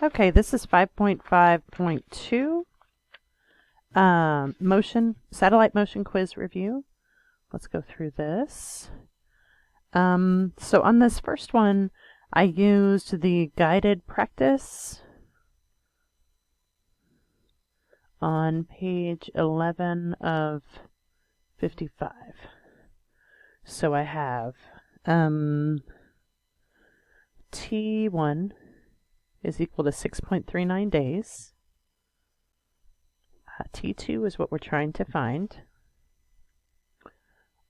Okay, this is 5.5.2 satellite motion quiz review. Let's go through this. So on this first one, I used the guided practice on page 11 of 55. So I have T1 is equal to 6.39 days. T2 is what we're trying to find.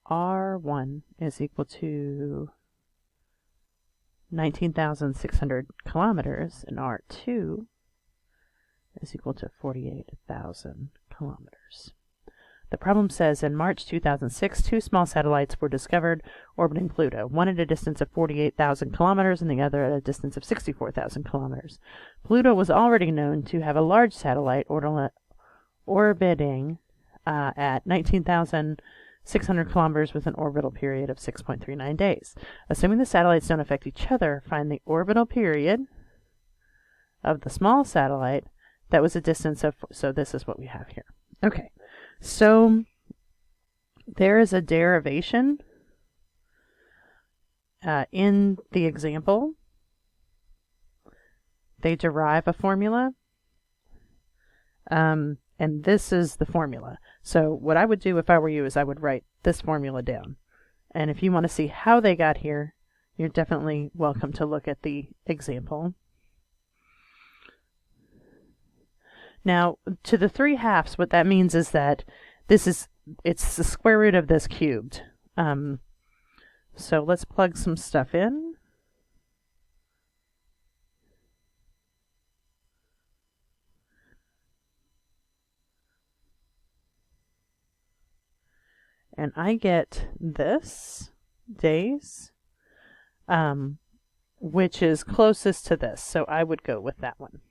R1 is equal to 19,600 kilometers, and R2 is equal to 48,000 kilometers. The problem says in March 2006, two small satellites were discovered orbiting Pluto, one at a distance of 48,000 kilometers and the other at a distance of 64,000 kilometers. Pluto was already known to have a large satellite orbiting at 19,600 kilometers with an orbital period of 6.39 days. Assuming the satellites don't affect each other, find the orbital period of the small satellite that was a distance of, so this is what we have here. Okay, so there is a derivation in the example. They derive a formula, and this is the formula. So what I would do if I were you is I would write this formula down. And if you want to see how they got here, you're definitely welcome to look at the example. Now, to the 3/2, what that means is that it's the square root of this cubed. So let's plug some stuff in. And I get this, days, which is closest to this. So I would go with that one.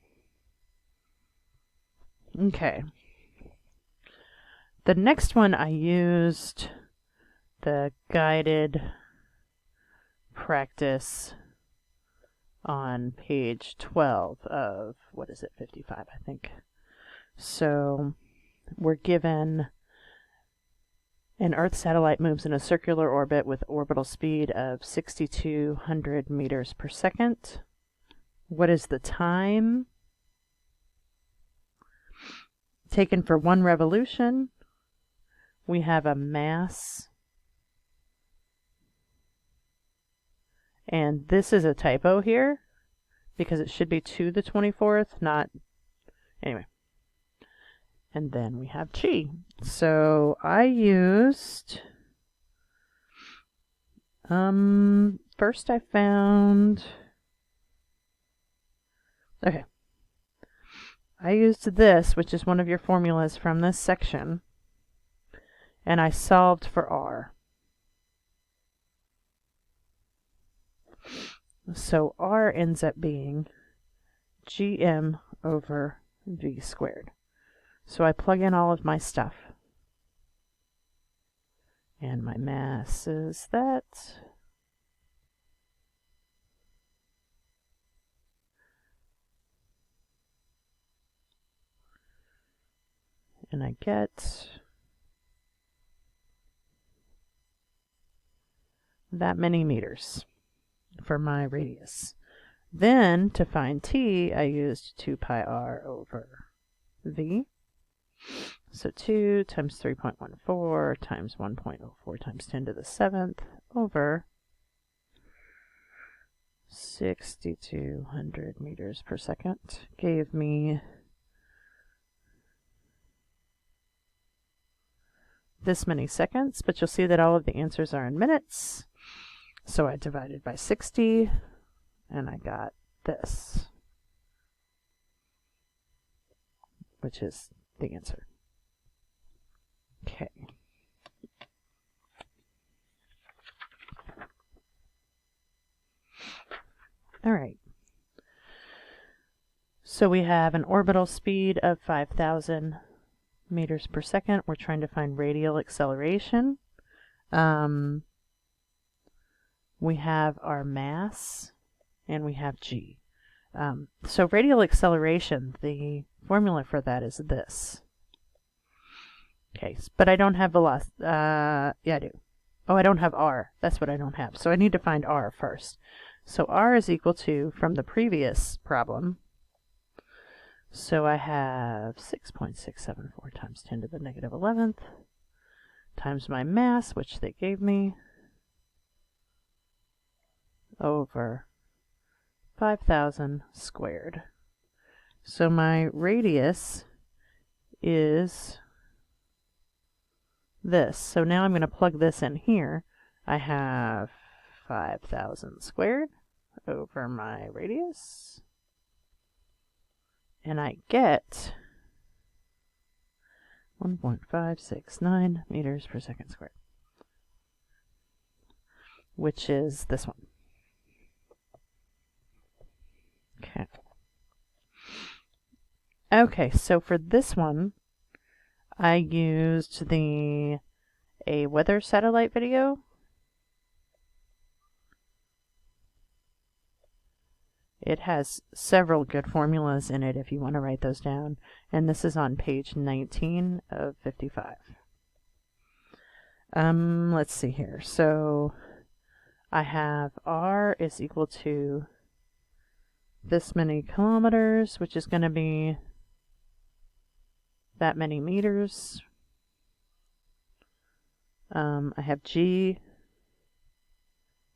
Okay. The next one I used the guided practice on page 12 of, 55, I think. So we're given an Earth satellite moves in a circular orbit with orbital speed of 6,200 meters per second. What is the time taken for one revolution? We have a mass, and this is a typo here because it should be to the 24th, not, anyway. And then we have chi. So I used, first I found, okay. I used this, which is one of your formulas from this section, and I solved for R. So R ends up being GM over V squared. So I plug in all of my stuff. And my mass is that. And I get that many meters for my radius. Then to find t, I used 2 pi r over v. So 2 times 3.14 times 1.04 times 10 to the 7th over 6,200 meters per second gave me this many seconds, but you'll see that all of the answers are in minutes. So I divided by 60, and I got this, which is the answer. Okay. All right. So we have an orbital speed of 5,000 meters per second. We're trying to find radial acceleration. We have our mass, and we have g. So radial acceleration, the formula for that is this. Okay, but I don't have velocity. Yeah, I do. Oh, I don't have r. That's what I don't have. So I need to find r first. So r is equal to, from the previous problem, so I have 6.674 times 10 to the negative 11th times my mass, which they gave me, over 5,000 squared. So my radius is this. So now I'm going to plug this in here. I have 5,000 squared over my radius. And I get 1.569 meters per second squared, which is this one. Okay. Okay, so for this one, I used a weather satellite video. It has several good formulas in it if you want to write those down. And this is on page 19 of 55. Let's see here. So I have R is equal to this many kilometers, which is going to be that many meters. I have G,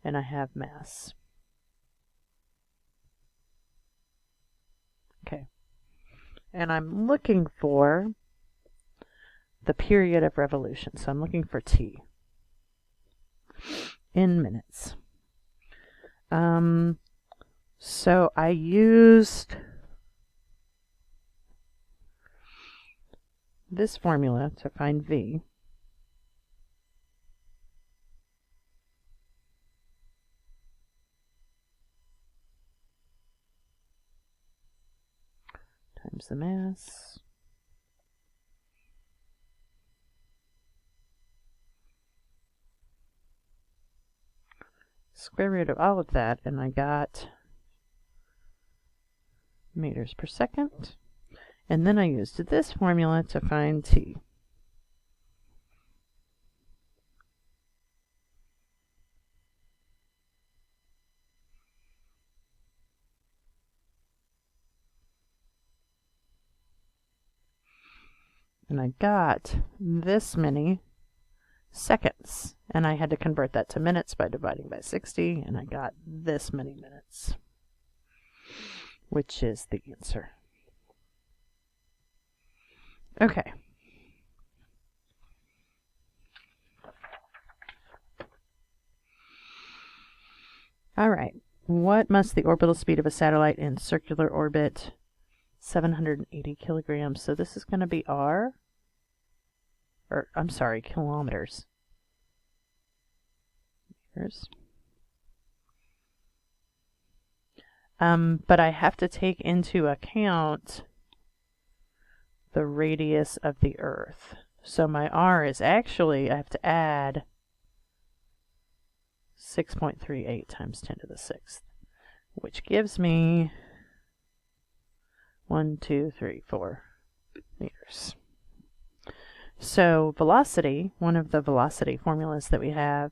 and I have mass. Okay. And I'm looking for the period of revolution. So I'm looking for T in minutes. So I used this formula to find V. Times the mass. Square root of all of that, and I got meters per second. And then I used this formula to find T. And I got this many seconds. And I had to convert that to minutes by dividing by 60, and I got this many minutes, which is the answer. Okay. All right. What must the orbital speed of a satellite in circular orbit? 780 kilograms. So this is going to be R. Or, I'm sorry, kilometers. Meters. But I have to take into account the radius of the Earth. So my R is actually, I have to add 6.38 times 10 to the 6th, which gives me 1, 2, 3, 4 meters. So velocity, one of the velocity formulas that we have,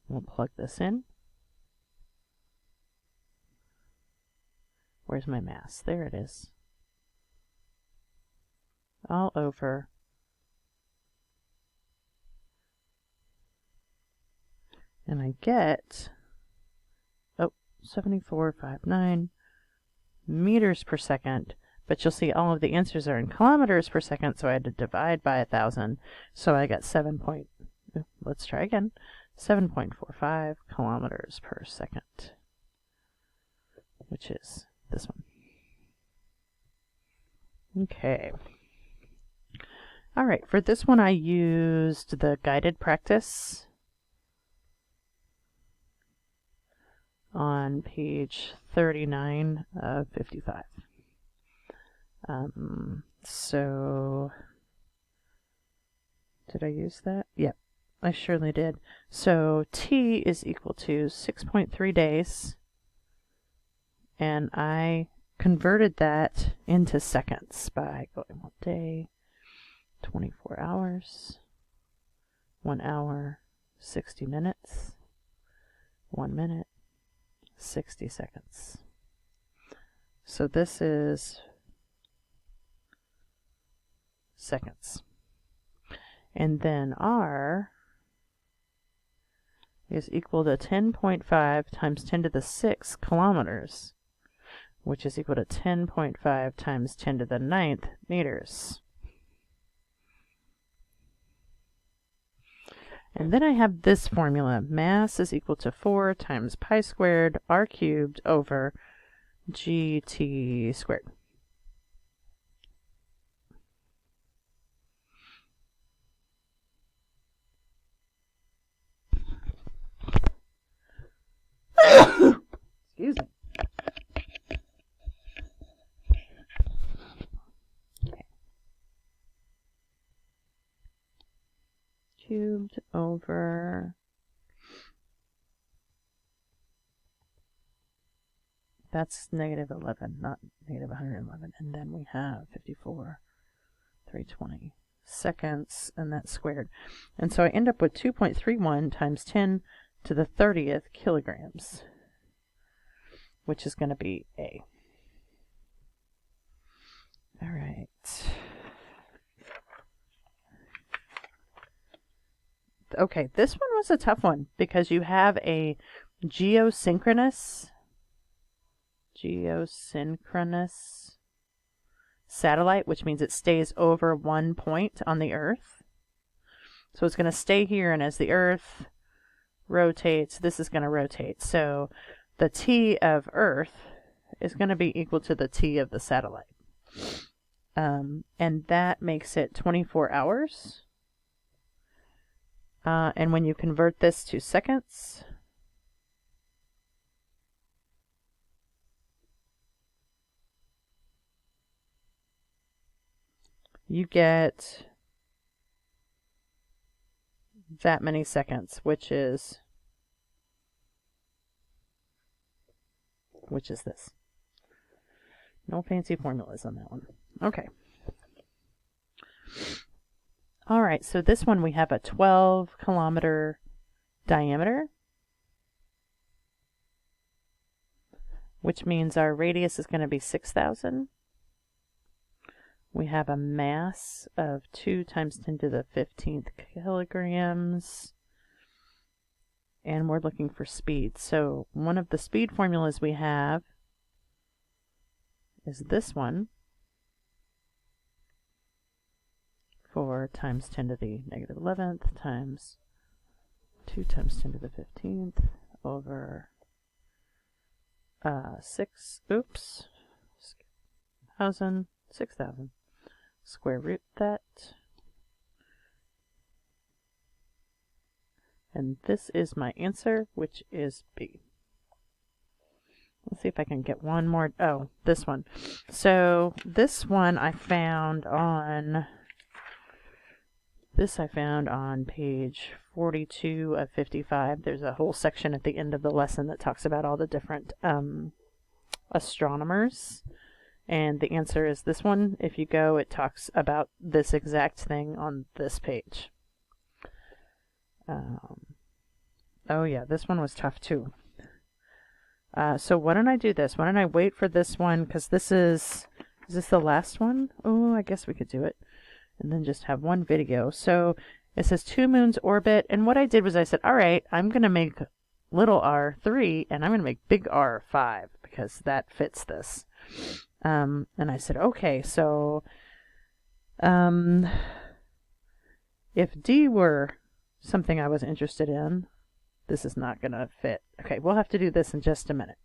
we'll plug this in. Where's my mass? There it is. All over and I get 7459 meters per second, but you'll see all of the answers are in kilometers per second, so I had to divide by 1,000. So I got 7.45 kilometers per second, which is this one. Okay. All right, for this one I used the guided practice on page 39 of 55. So, did I use that? Yep. I surely did. So T is equal to 6.3 days. And I converted that into seconds by going 1 day, 24 hours, 1 hour, 60 minutes, 1 minute, 60 seconds. So this is seconds. And then R is equal to 10.5 times 10 to the 6 kilometers, which is equal to 10.5 times 10 to the 9th meters. And then I have this formula. Mass is equal to 4 times pi squared r cubed over gt squared. Excuse me. Okay. Cubed over that's negative 11, not negative 111. And then we have 54, 320 seconds, and that's squared. And so I end up with 2.31 times 10 to the 30th kilograms, which is going to be A. All right. Okay, this one was a tough one because you have a geosynchronous satellite, which means it stays over one point on the Earth. So it's going to stay here, and as the Earth rotates, this is going to rotate. So the T of Earth is going to be equal to the T of the satellite. And that makes it 24 hours. And when you convert this to seconds, you get that many seconds, which is this. No fancy formulas on that one. Okay. All right, so this one we have a 12-kilometer diameter, which means our radius is going to be 6,000. We have a mass of 2 times 10 to the 15th kilograms, and we're looking for speed. So one of the speed formulas we have is this one. 4 times 10 to the negative 11th times 2 times 10 to the 15th over 6,000, square root that. And this is my answer, which is B. Let's see if I can get one more. Oh, this one. So this one I found on page 42 of 55. There's a whole section at the end of the lesson that talks about all the different astronomers. And the answer is this one. If you go, it talks about this exact thing on this page. Oh yeah, this one was tough too. So why don't I do this? Why don't I wait for this one? Because this is this the last one? Oh, I guess we could do it. And then just have one video. So it says 2 moons orbit. And what I did was I said, all right, I'm going to make little r 3 and I'm going to make big R 5 because that fits this. And I said, okay, so if D were something I was interested in, this is not going to fit. Okay, we'll have to do this in just a minute.